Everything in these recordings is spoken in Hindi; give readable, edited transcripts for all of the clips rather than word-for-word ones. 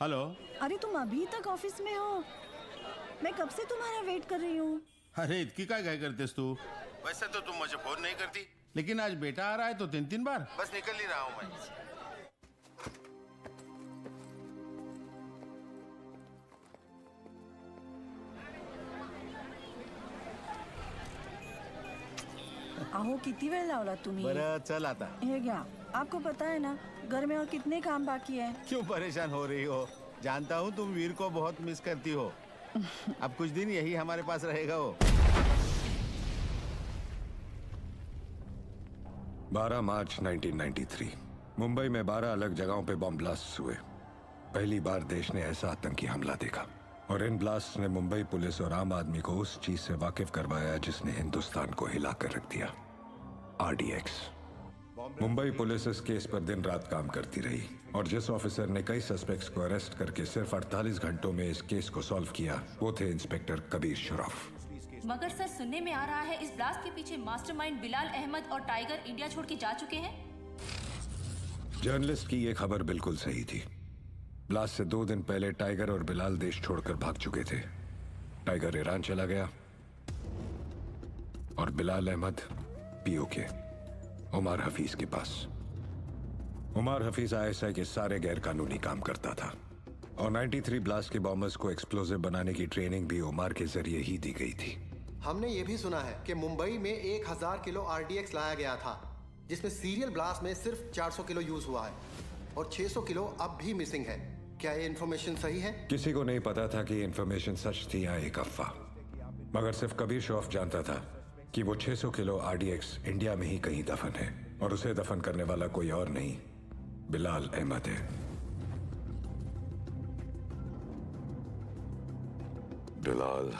हेलो। अरे तुम अभी तक ऑफिस में हो? मैं कब से तुम्हारा वेट कर रही हूँ। अरे इतनी क्या करतेस तू? वैसे तो तुम मुझे फोन नहीं करती, लेकिन आज बेटा आ रहा है तो 3-3 बार बस निकल ही रहा हूँ मैं। अहो किती वेळ लावला तुम्ही? बरं चल आता। हे घ्या, आपको पता है ना घर में और कितने काम बाकी है। क्यों परेशान हो रही हो? जानता हूँ तुम वीर को बहुत मिस करती हो। अब कुछ दिन यही हमारे पास रहेगा वो। 12 मार्च 1993 मुंबई में 12 अलग जगहों पे बॉम्ब ब्लास्ट हुए। पहली बार देश ने ऐसा आतंकी हमला देखा और इन ब्लास्ट ने मुंबई पुलिस और आम आदमी को उस चीज से वाकिफ करवाया जिसने हिंदुस्तान को हिला कर रख दिया, RDX। मुंबई पुलिस इस केस पर दिन रात काम करती रही और जिस ऑफिसर ने कई सस्पेक्ट्स को अरेस्ट करके सिर्फ 48 घंटों में इस केस को सॉल्व किया वो थे इंस्पेक्टर कबीर शरफ। मगर सर सुनने में आ रहा है इस ब्लास्ट के पीछे मास्टरमाइंड बिलाल अहमद और टाइगर इंडिया छोड़ के जा चुके हैं। जर्नलिस्ट की ये खबर बिल्कुल सही थी। ब्लास्ट से 2 दिन पहले टाइगर और बिलाल देश छोड़कर भाग चुके थे। टाइगर ईरान चला गया और बिलाल अहमद POK उमर हफीज के पास। उमर हफीज ISI के सारे गैर कानूनी काम करता था और 93 ब्लास्ट के बॉम्बर्स को एक्सप्लोजिव बनाने की ट्रेनिंग भी उमर के जरिए ही दी गई थी। हमने ये भी सुना है कि मुंबई में 1000 किलो RDX लाया गया था, जिसमें सीरियल ब्लास्ट में सिर्फ 400 किलो यूज हुआ है और 600 किलो अब भी मिसिंग है। क्या ये इन्फॉर्मेशन सही है? किसी को नहीं पता था कि इन्फॉर्मेशन सच थी या एक अफवाह, मगर सिर्फ कबीर शरफ जानता था कि वो 600 किलो RDX इंडिया में ही कहीं दफन है और उसे दफन करने वाला कोई और नहीं, बिलाल अहमद है। बिलाल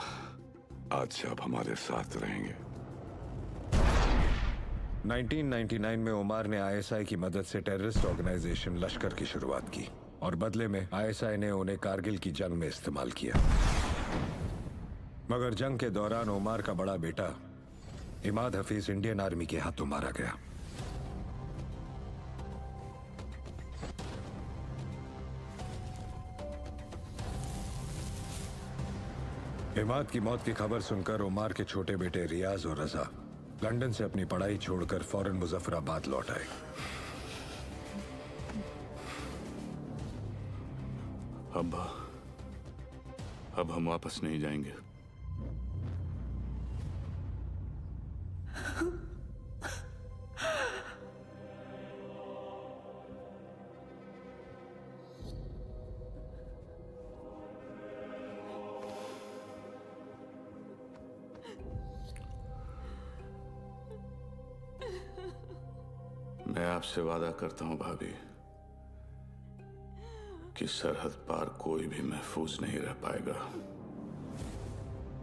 आज से अब हमारे साथ रहेंगे। 1999 में उमर ने ISI की मदद से टेररिस्ट ऑर्गेनाइजेशन लश्कर की शुरुआत की और बदले में ISI ने उन्हें कारगिल की जंग में इस्तेमाल किया। मगर जंग के दौरान उमर का बड़ा बेटा इमाद हफीज इंडियन आर्मी के हाथों मारा गया। इमाद की मौत की खबर सुनकर उमर के छोटे बेटे रियाज और रजा लंदन से अपनी पढ़ाई छोड़कर फौरन मुजफ्फराबाद लौट आए। अब हम वापस नहीं जाएंगे। मैं आपसे वादा करता हूं भाभी कि सरहद पार कोई भी महफूज नहीं रह पाएगा।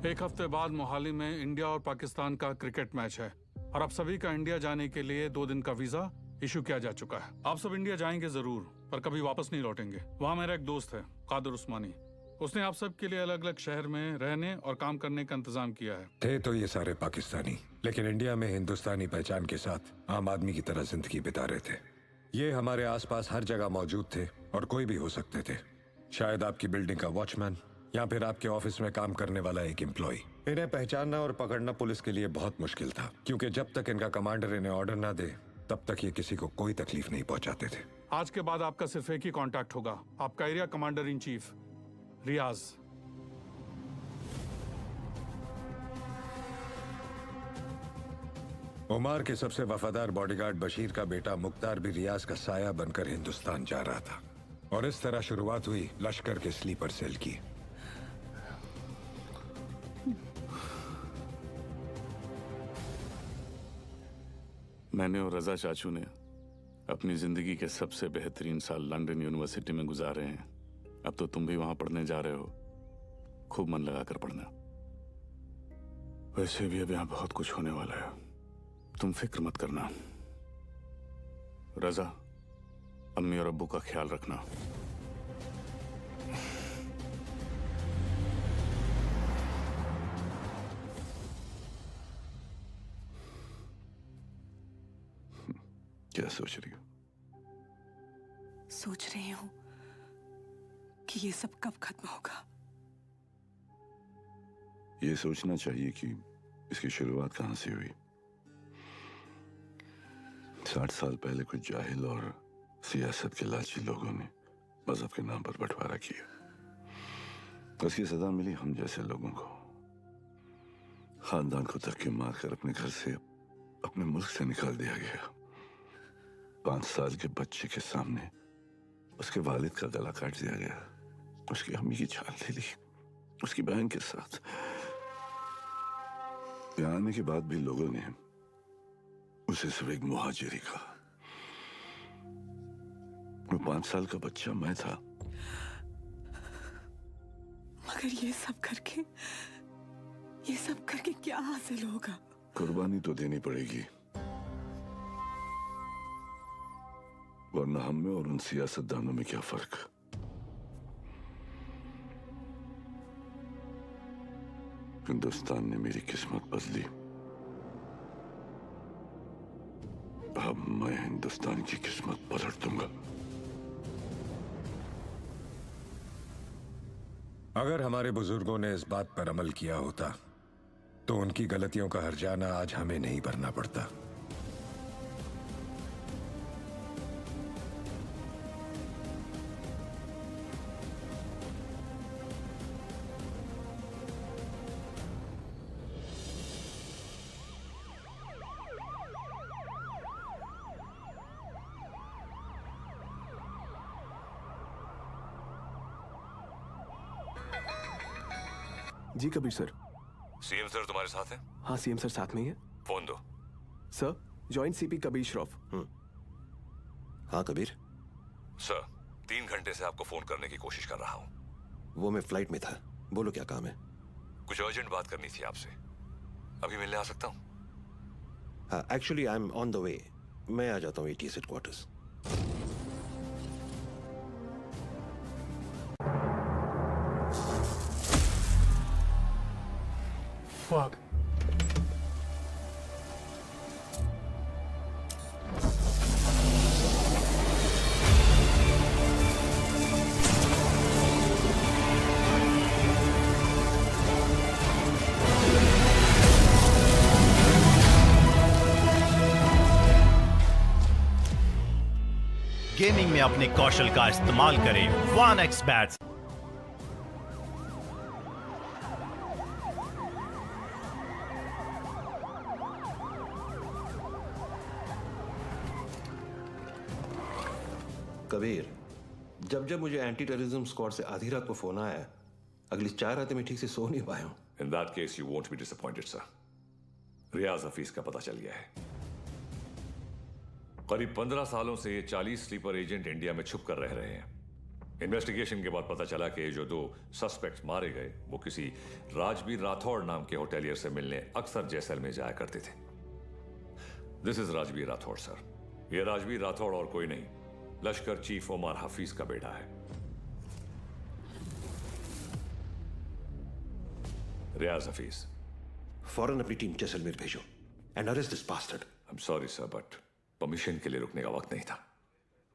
एक हफ्ते बाद मोहाली में इंडिया और पाकिस्तान का क्रिकेट मैच है और आप सभी का इंडिया जाने के लिए 2 दिन का वीजा इशू किया जा चुका है। आप सब इंडिया जाएंगे जरूर, पर कभी वापस नहीं लौटेंगे। वहाँ मेरा एक दोस्त है कादर उस्मानी, उसने आप सब के लिए अलग अलग शहर में रहने और काम करने का इंतजाम किया है। थे तो ये सारे पाकिस्तानी, लेकिन इंडिया में हिंदुस्तानी पहचान के साथ आम आदमी की तरह जिंदगी बिता रहे थे। ये हमारे आसपास हर जगह मौजूद थे और कोई भी हो सकते थे। शायद आपकी बिल्डिंग का वॉचमैन या फिर आपके ऑफिस में काम करने वाला एक एम्प्लॉय। इन्हें पहचानना और पकड़ना पुलिस के लिए बहुत मुश्किल था, क्योंकि जब तक इनका कमांडर इन्हें ऑर्डर ना दे तब तक ये किसी को कोई तकलीफ नहीं पहुंचाते थे। आज के बाद आपका सिर्फ एक ही कांटेक्ट होगा, आपका एरिया कमांडर इन चीफ रियाज। उमर के सबसे वफादार बॉडीगार्ड बशीर का बेटा मुख्तार भी रियाज का साया बनकर हिंदुस्तान जा रहा था और इस तरह शुरुआत हुई लश्कर के स्लीपर सेल की। मैंने और रजा चाचू ने अपनी जिंदगी के सबसे बेहतरीन साल लंदन यूनिवर्सिटी में गुजारे हैं। अब तो तुम भी वहां पढ़ने जा रहे हो, खूब मन लगाकर पढ़ना। वैसे भी अब यहां बहुत कुछ होने वाला है, तुम फिक्र मत करना। रजा, अम्मी और अब्बू का ख्याल रखना। क्या सोच रही हो? सोच रही हूँ कि ये सब कब खत्म होगा। ये सोचना चाहिए कि इसकी शुरुआत कहां से हुई। 60 साल पहले कुछ जाहिल और सियासत के लालची लोगों ने मजहब के नाम पर बंटवारा किया। उसकी सजा मिली हम जैसे लोगों को। खानदान को धक्के मारकर अपने घर से, अपने मुल्क से निकाल दिया गया। 5 साल के बच्चे के सामने उसके वालिद का गला काट दिया गया। उसकी अम्मी की जान ले ली, उसकी बहन के साथ। यहाँ आने के बाद भी लोगों ने उसे सिर्फ एक मुहाजिर ही कहा। वो 5 साल का बच्चा मैं था। मगर ये सब करके क्या हासिल होगा? कुर्बानी तो देनी पड़ेगी, वरना हम में और उन सियासतदानों में क्या फर्क। हिंदुस्तान ने मेरी किस्मत बदली। अब मैं हिंदुस्तान की किस्मत पलट दूंगा। अगर हमारे बुजुर्गों ने इस बात पर अमल किया होता तो उनकी गलतियों का हर्जाना आज हमें नहीं भरना पड़ता। जी कबीर सर। सीएम सर तुम्हारे साथ हैं? हाँ सीएम सर साथ में ही है। फोन दो। Sir joint CP Kabir Shroff. हाँ कबीर। सर 3 घंटे से आपको फोन करने की कोशिश कर रहा हूँ। वो मैं फ्लाइट में था। बोलो क्या काम है? कुछ अर्जेंट बात करनी थी आपसे। अभी मिलने आ सकता हूँ? हाँ actually I am on the way. मैं आ जाता हूँ ATS हेडक्वार्टर्स। Fuck. गेमिंग में अपने कौशल का इस्तेमाल करें 1x बैट्स। कबीर, जब मुझे एंटी टेररिज्म स्क्वाड से आधी रात को फोन आया, अगली 4 रातें मैं ठीक से सो नहीं पाया हूं। In that case, you won't be disappointed, sir. रियाज हफीज का पता चल गया है। करीब 15 सालों से ये 40 स्लीपर एजेंट इंडिया में छुप कर रह रहे हैं। इन्वेस्टिगेशन के बाद पता चला कि जो 2 सस्पेक्ट्स मारे गए वो किसी राजबीर राठौड़ नाम के होटेलियर से मिलने अक्सर जैसलमेर जाया करते थे। This is Rajbir Rathore sir. ये राजबीर राठौड़ और कोई नहीं, लश्कर चीफ उमर हफीज का बेटा है। रियाज हफीज। फौरन अपनी टीम जैसलमेर भेजो and arrest this bastard. I am sorry sir, but permission के लिए रुकने का वक्त नहीं था।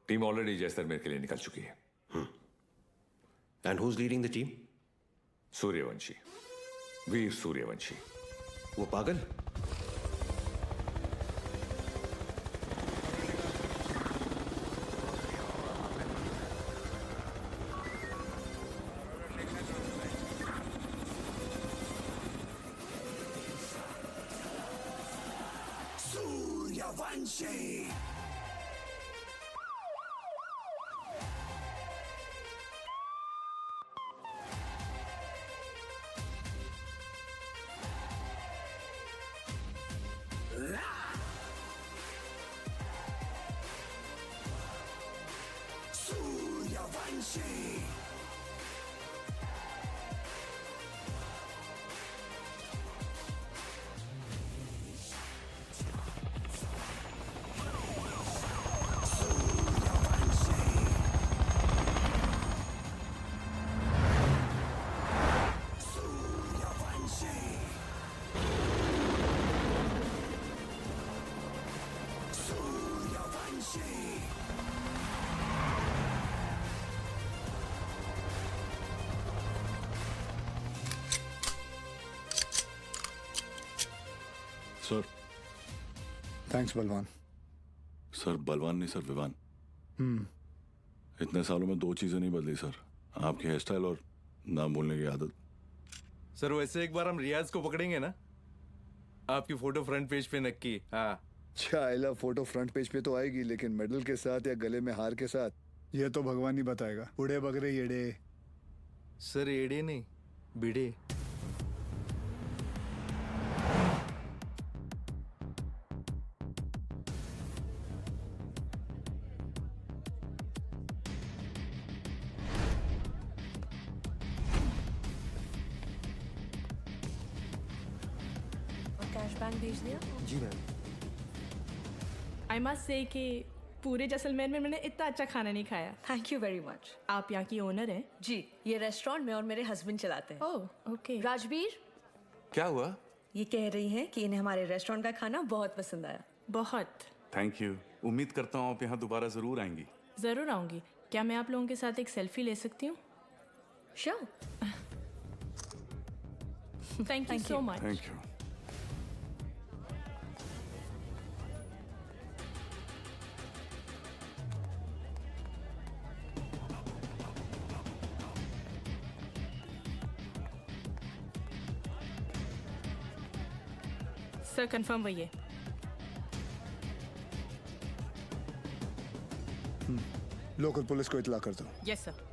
टीम ऑलरेडी जैसलमेर के लिए निकल चुकी है। And who is leading the team? Suryavanshi, Veer Suryavanshi. वो पागल? Suryavanshi. Suryavanshi. Sir. Thanks Balwan. Sir Balwan नहीं सर, विवान। इतने सालों में 2 चीजें नहीं बदली सर, आपकी हेयर स्टाइल और नाम बोलने की आदत। सर वैसे एक बार हम रियाज को पकड़ेंगे ना, आपकी फोटो फ्रंट पेज पे नक्की। हाँ चाइला फोटो फ्रंट पेज पे तो आएगी, लेकिन मेडल के साथ या गले में हार के साथ ये तो भगवान ही बताएगा। उड़े बगरे येड़े। सर एड़े नहीं, बिड़े। कैश बैंक भेज दिया? जी मैम। आई मस्ट से कि पूरे जैसलमेर में मैंने इतना अच्छा खाना नहीं खाया। Thank you very much. आप यहाँ की ओनर हैं? जी, ये रेस्टोरेंट में और मेरे हस्बैंड चलाते हैं। Oh okay. राजवीर, क्या हुआ? ये कह रही हैं कि इन्हें हमारे रेस्टोरेंट का खाना बहुत पसंद आया। बहुत। Thank you. उम्मीद करता हूँ आप यहाँ दोबारा जरूर आएंगी। ज़रूर आऊँगी। क्या मैं आप लोगों के साथ एक सेल्फी ले सकती हूँ? Sure. Thank you so much. Thank you. Sir confirm वही है। लोकल पुलिस को इतला कर दो। Yes sir.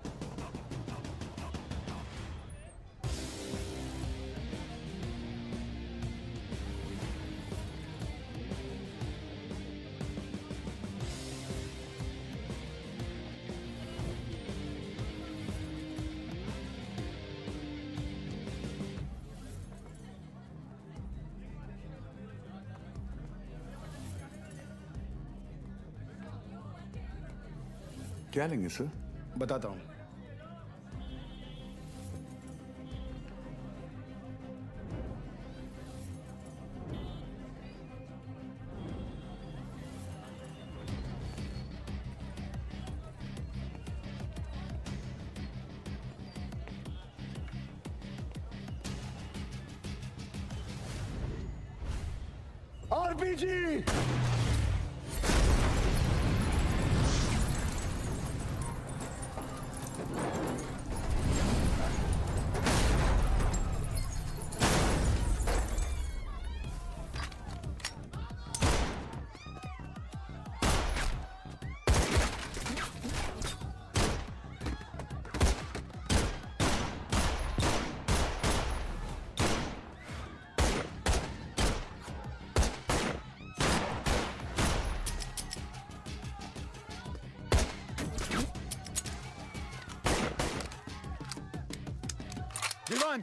क्या लेंगे सर? बताता हूँ। RPG. Divan,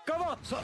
cover! Sir.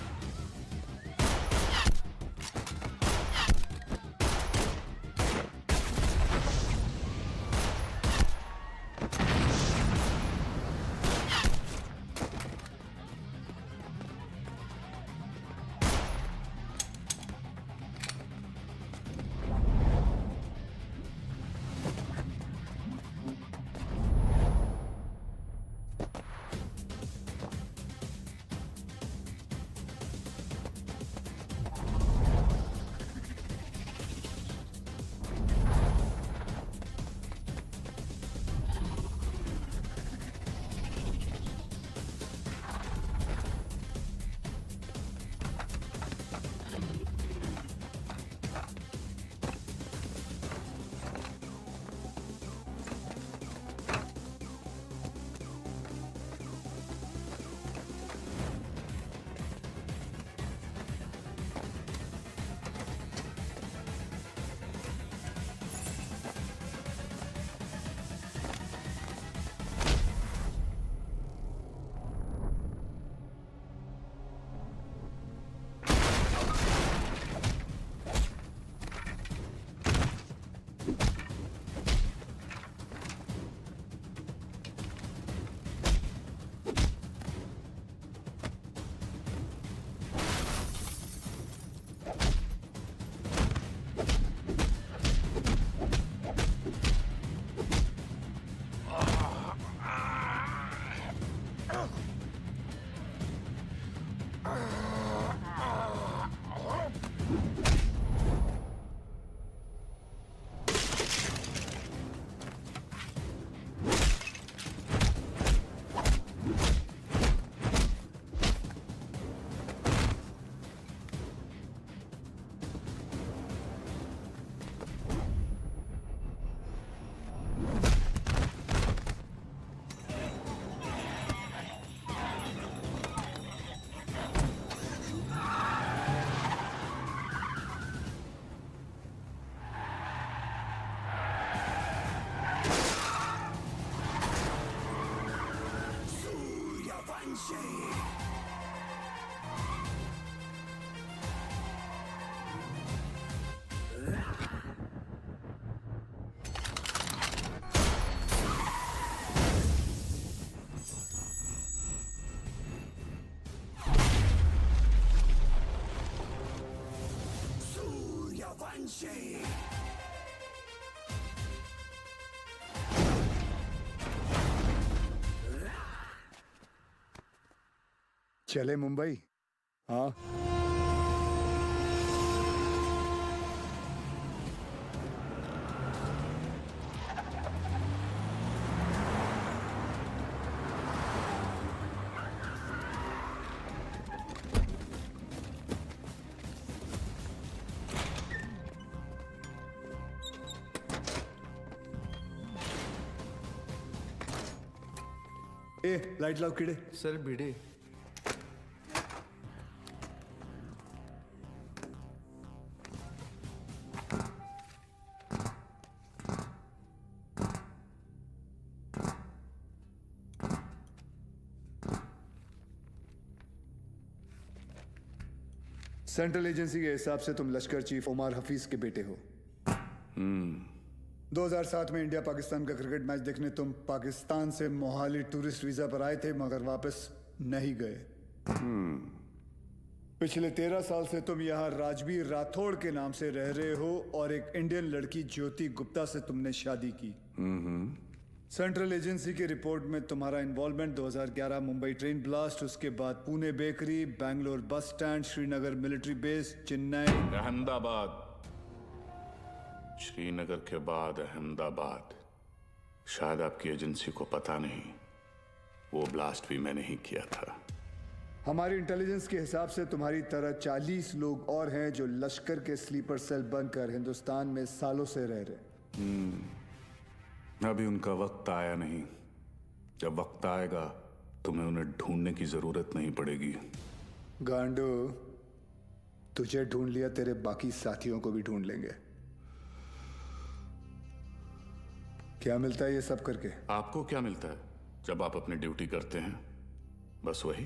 Banshee. चले मुंबई? हाँ। ए लाइट लाओ कीड़े। सर भिड़े। सेंट्रल एजेंसी के हिसाब से तुम लश्कर चीफ उमर हफीज के बेटे हो। 2007 में इंडिया पाकिस्तान का क्रिकेट मैच देखने तुम पाकिस्तान से मोहाली टूरिस्ट वीजा पर आए थे, मगर वापस नहीं गए। पिछले 13 साल से तुम यहाँ राजवीर राठौड़ के नाम से रह रहे हो और एक इंडियन लड़की ज्योति गुप्ता से तुमने शादी की। सेंट्रल एजेंसी की रिपोर्ट में तुम्हारा इन्वॉल्वमेंट 2011 मुंबई ट्रेन ब्लास्ट, उसके बाद Pune bakery, Bangalore bus stand, Srinagar military base, Chennai, Ahmedabad, Srinagar के बाद अहमदाबाद। शायद आपकी एजेंसी को पता नहीं, वो ब्लास्ट भी मैंने ही किया था। हमारी इंटेलिजेंस के हिसाब से तुम्हारी तरह 40 लोग और हैं जो लश्कर के स्लीपर सेल बनकर हिंदुस्तान में सालों से रह रहे। अभी उनका वक्त आया नहीं। जब वक्त आएगा तुम्हें उन्हें ढूंढने की जरूरत नहीं पड़ेगी। गांडू, तुझे ढूंढ लिया, तेरे बाकी साथियों को भी ढूंढ लेंगे। क्या मिलता है ये सब करके? आपको क्या मिलता है जब आप अपनी ड्यूटी करते हैं? बस वही,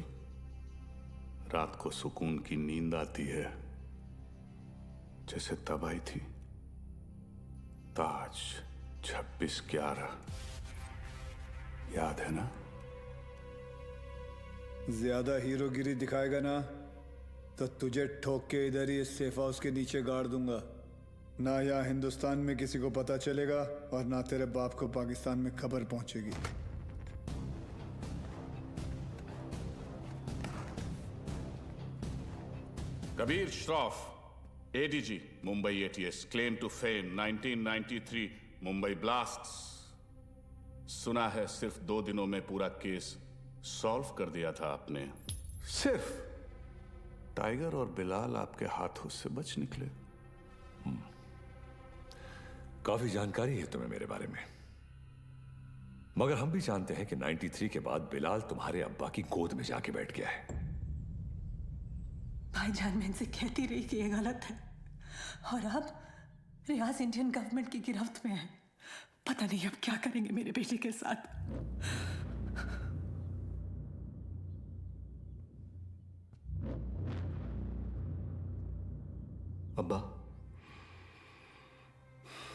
रात को सुकून की नींद आती है, जैसे तब आई थी। ताज 26/11 याद है ना? ज्यादा हीरोगिरी दिखाएगा ना तो तुझे ठोक के इधर ही इस सेफ हाउस के नीचे गाड़ दूंगा। ना यहाँ हिंदुस्तान में किसी को पता चलेगा और ना तेरे बाप को पाकिस्तान में खबर पहुंचेगी। Kabir Shroff, ADG, Mumbai ATS, claim to fame 1993 Mumbai blasts. सुना है सिर्फ 2 दिनों में पूरा केस सॉल्व कर दिया था आपने। सिर्फ टाइगर और बिलाल आपके हाथों से बच निकले। काफी जानकारी है तुम्हें मेरे बारे में, मगर हम भी जानते हैं कि 93 के बाद बिलाल तुम्हारे अब्बा की गोद में जाके बैठ गया है। भाईजान, मैं इनसे कहती रही कि ये गलत है, और अब रियाज इंडियन गवर्नमेंट की गिरफ्त में है। पता नहीं अब क्या करेंगे मेरे बेटे के साथ। अब्बा,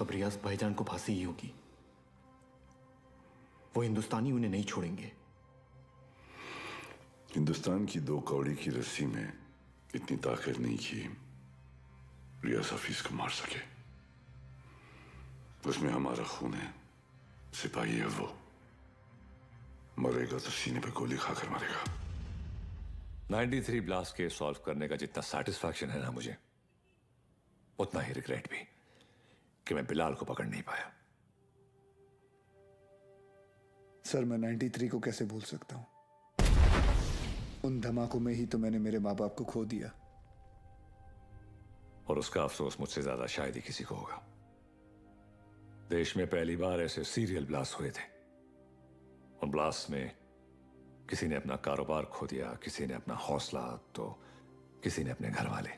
अब रियाज भाईजान को फांसी ही होगी। वो हिंदुस्तानी उन्हें नहीं छोड़ेंगे। हिंदुस्तान की 2 कौड़ी की रस्सी में इतनी ताकत नहीं कि रियाज हफीज को मार सके। उसमें हमारा खून है, सिपाही है वो। मरेगा तो सीने पे गोली खाकर मरेगा। 93 ब्लास्ट केस सॉल्व करने का जितना सेटिस्फैक्शन है ना मुझे, उतना ही रिग्रेट भी कि मैं बिलाल को पकड़ नहीं पाया। सर, मैं 93 को कैसे भूल सकता हूं? उन धमाकों में ही तो मैंने मेरे माँ बाप को खो दिया। और उसका अफसोस मुझसे ज्यादा शायद ही किसी को होगा। देश में पहली बार ऐसे सीरियल ब्लास्ट हुए थे। उन ब्लास्ट में किसी ने अपना कारोबार खो दिया, किसी ने अपना हौसला, तो किसी ने अपने घर वाले।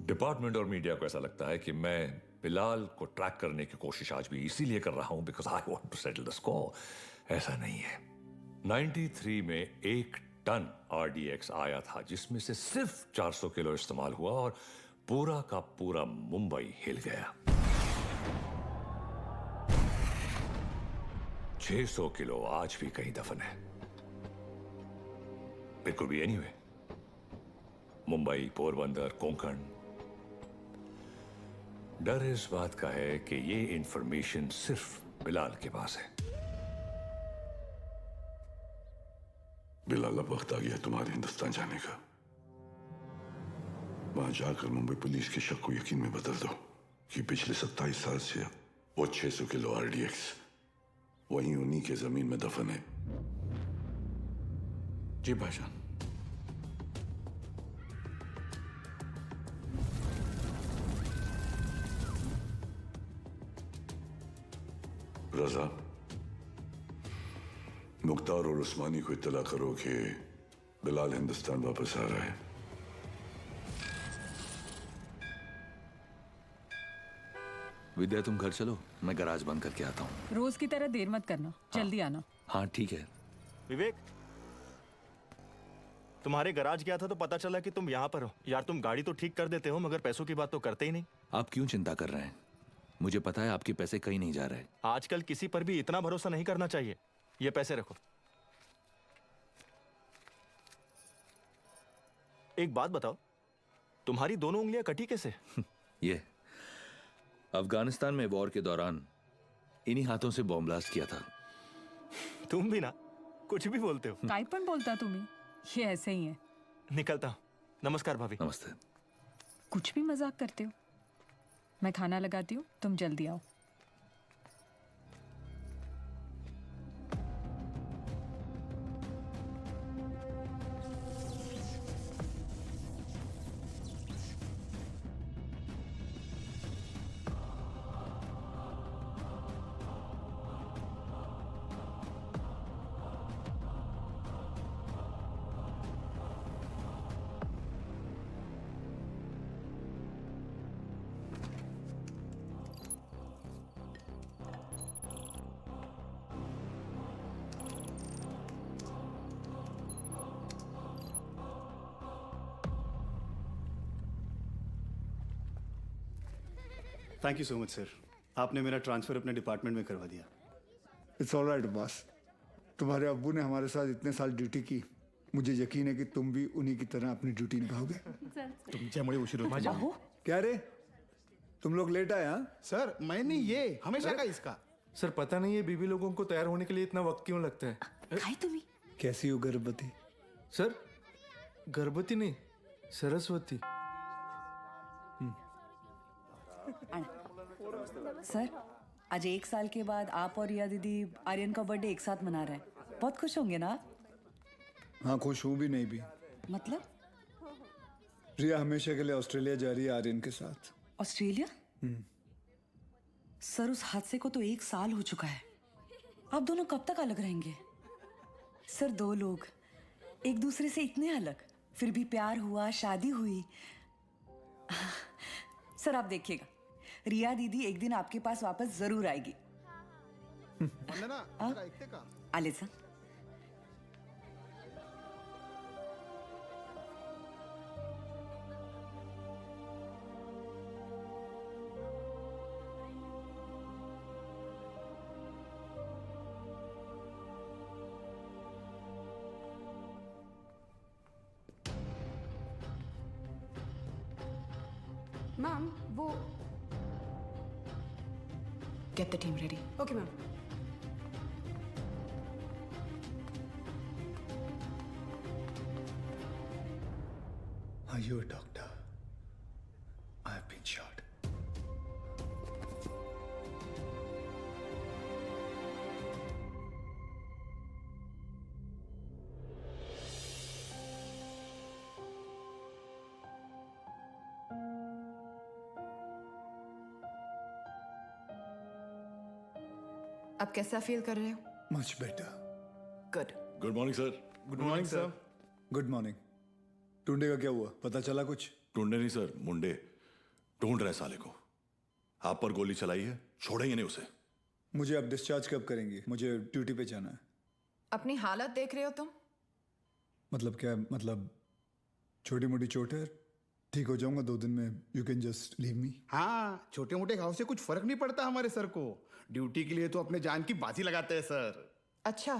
डिपार्टमेंट और मीडिया को ऐसा लगता है कि मैं बिलाल को ट्रैक करने की कोशिश आज भी इसीलिए कर रहा हूं because I want to settle the score. ऐसा नहीं है। 93 में 1 टन RDX आया था, जिसमें से सिर्फ 400 किलो इस्तेमाल हुआ और पूरा का पूरा मुंबई हिल गया। 600 किलो आज भी कहीं दफन है। It could be anyway, Mumbai, Porbandar, Konkan. डर इस बात का है कि ये इंफॉर्मेशन सिर्फ बिलाल के पास है। बिलाल, अब वक्त आ गया तुम्हारे हिंदुस्तान जाने का। वहां जाकर मुंबई पुलिस के शक को यकीन में बदल दो कि पिछले 27 साल से वो 600 किलो आरडीएक्स वहीं उन्हीं के जमीन में दफन है। जी भाईजान। रजा, मुख्तार और उस्मानी को इत्तला करो कि बिलाल हिंदुस्तान वापस आ रहा है। विद्या, तुम घर चलो, मैं गैराज बंद करके आता हूँ। रोज की तरह देर मत करना, जल्दी आना। हाँ ठीक है। विवेक, तुम्हारे गैराज गया था तो पता चला कि तुम यहाँ पर हो। यार तुम गाड़ी तो ठीक कर देते हो मगर पैसों की बात तो करते ही नहीं। आप क्यों चिंता कर रहे हैं? मुझे पता है आपके पैसे कहीं नहीं जा रहे। आजकल किसी पर भी इतना भरोसा नहीं करना चाहिए। ये पैसे रखो। एक बात बताओ, तुम्हारी दोनों उंगलियां कटी कैसे? ये अफगानिस्तान में वॉर के दौरान इन्हीं हाथों से बॉम्ब ब्लास्ट किया था। तुम भी ना कुछ भी बोलते हो। काय पण बोलता तुम्ही, ये ऐसे ही है। निकलता हूं। नमस्कार भाभी। नमस्ते। कुछ भी मजाक करते हो। मैं खाना लगाती हूँ, तुम जल्दी आओ। Thank you so much sir, आपने मेरा ट्रांसफ़र अपने डिपार्टमेंट में करवा दिया। It's all right boss. तुम्हारे अब्बू ने हमारे साथ इतने साल ड्यूटी की, मुझे यकीन है कि तुम भी उन्हीं की तरह अपनी ड्यूटी निभाओगे। तुमच्यामुळे उशीर होतो। क्या रे, तुम लोग लेट आए? हाँ सर, मैं नहीं, ये हमेशा का इसका। सर पता नहीं ये बीबी लोगों को तैयार होने के लिए इतना वक्त क्यों लगता है? कैसी हो गर्भवती? सर गर्भवती नहीं, सरस्वती। सर, आज 1 साल के बाद आप और रिया दीदी आर्यन का बर्थडे एक साथ मना रहे हैं। बहुत खुश होंगे ना? हाँ, खुश हूँ भी नहीं भी। मतलब? रिया हमेशा के लिए ऑस्ट्रेलिया जा रही है आर्यन के साथ। ऑस्ट्रेलिया? सर, उस हादसे को तो 1 साल हो चुका है। आप दोनों कब तक अलग रहेंगे? सर, 2 लोग एक दूसरे से इतने अलग, फिर भी प्यार हुआ, शादी हुई। सर, आप देखिएगा, रिया दीदी एक दिन आपके पास वापस जरूर आएगी। आले सर। मैम, वो Get the team ready. Okay ma'am. Are you a doctor? I have been shot. आप कैसा फील कर रहे हो? Much better. Good. Good morning sir. Good morning sir. Good morning. टुंडे का क्या हुआ, पता चला कुछ? टुंडे नहीं सर, मुंडे ढूंढ रहे साले को। आप पर गोली चलाई है, छोड़ेंगे नहीं उसे। मुझे अब डिस्चार्ज कब करेंगे? मुझे ड्यूटी पे जाना है। अपनी हालत देख रहे हो तुम? मतलब क्या? मतलब छोटी मोटी चोट है, ठीक हो जाऊंगा 2 दिन में। You can just leave me. हाँ, छोटे मोटे घाव से कुछ फर्क नहीं पड़ता हमारे सर को। ड्यूटी के लिए तो अपने जान की बाजी लगाते हैं सर। अच्छा,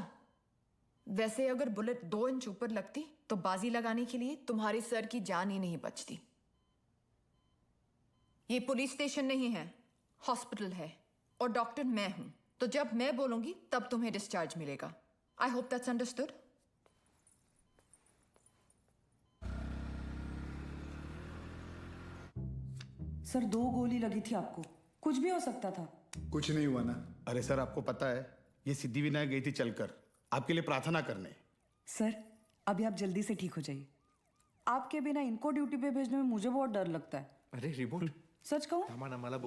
वैसे अगर बुलेट 2 इंच ऊपर लगती तो बाजी लगाने के लिए तुम्हारे सर की जान ही नहीं बचती। ये पुलिस स्टेशन नहीं है, हॉस्पिटल है और डॉक्टर मैं हूं। तो जब मैं बोलूंगी तब तुम्हें डिस्चार्ज मिलेगा। I hope that's understood. Sir 2 गोली लगी थी आपको, कुछ भी हो सकता था। कुछ नहीं हुआ ना। अरे सर आपको पता है ये सिद्धि विनायक गई थी चलकर आपके लिए प्रार्थना करने। सर अभी आप जल्दी से ठीक हो जाइए। आपके बिना इनको ड्यूटी पे भेजने में मुझे बहुत डर लगता है। अरे रिमोट सच कहूँ,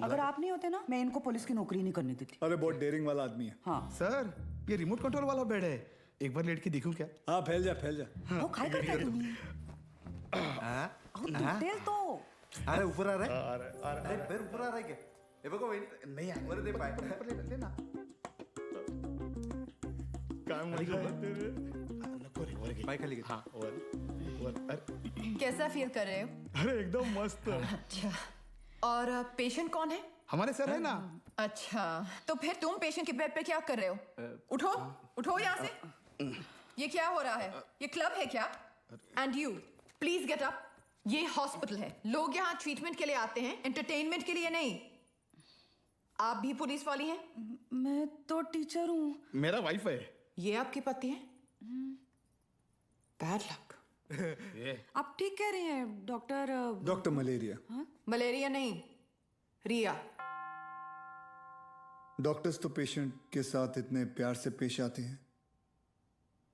अगर आप नहीं होते ना, मैं इनको पुलिस की नौकरी नहीं करने देती। अरे बहुत डेयरिंग वाला आदमी है। हाँ सर ये रिमोट कंट्रोल वाला बेड है, एक बार लेट के देखूं क्या? हाँ फैल जा फैल जा। वो काय करता है तुम्ही? तेल तो अरे ऊपर आ रहा है। अरे पैर ऊपर आ रहा है क्या? ये बघो वहिनी नहीं आ वर दे पाय ले ना। काय मजा येते रे। नको रे वर घे पाय खाली घे। हां वर कैसा फील कर रहे हो? अरे एकदम मस्त। अच्छा, और पेशेंट कौन है? हमारे सर है ना। अच्छा, तो फिर तुम पेशेंट के बेड पे क्या कर रहे हो? उठो उठो यहाँ से। ये क्या हो रहा है? ये क्लब है क्या? And you please get up. ये हॉस्पिटल है, लोग यहाँ ट्रीटमेंट के लिए आते हैं, एंटरटेनमेंट के लिए नहीं। आप भी पुलिस वाली हैं? मैं तो टीचर हूँ। मेरा वाइफ है। ये आपके पति हैं? Bad luck. आप ठीक कह रही हैं डॉक्टर। Doctor malaria. मलेरिया नहीं, रिया। डॉक्टर्स तो पेशेंट के साथ इतने प्यार से पेश आते हैं,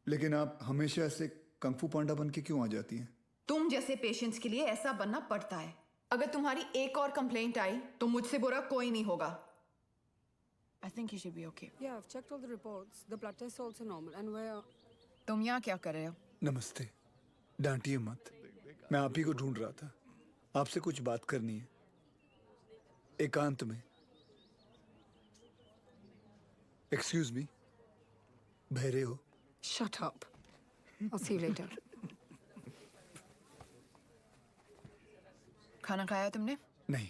लेकिन आप हमेशा ऐसे कंफू पांडा बन के क्यों आ जाती हैं? तुम जैसे पेशेंट्स के लिए ऐसा बनना पड़ता है। अगर तुम्हारी एक और कंप्लेंट आई तो मुझसे बुरा कोई नहीं होगा। I think you should be okay. Yeah, I've checked all the reports. The blood test is also normal. And where? तुम यहाँ क्या कर रहे हो? नमस्ते, डांटिए मत। मैं आप ही को ढूंढ रहा था, आपसे कुछ बात करनी है, एकांत में। एक्सक्यूज मी, बहरे हो? Shut up. I'll see you later. खाना खाया तुमने? नहीं।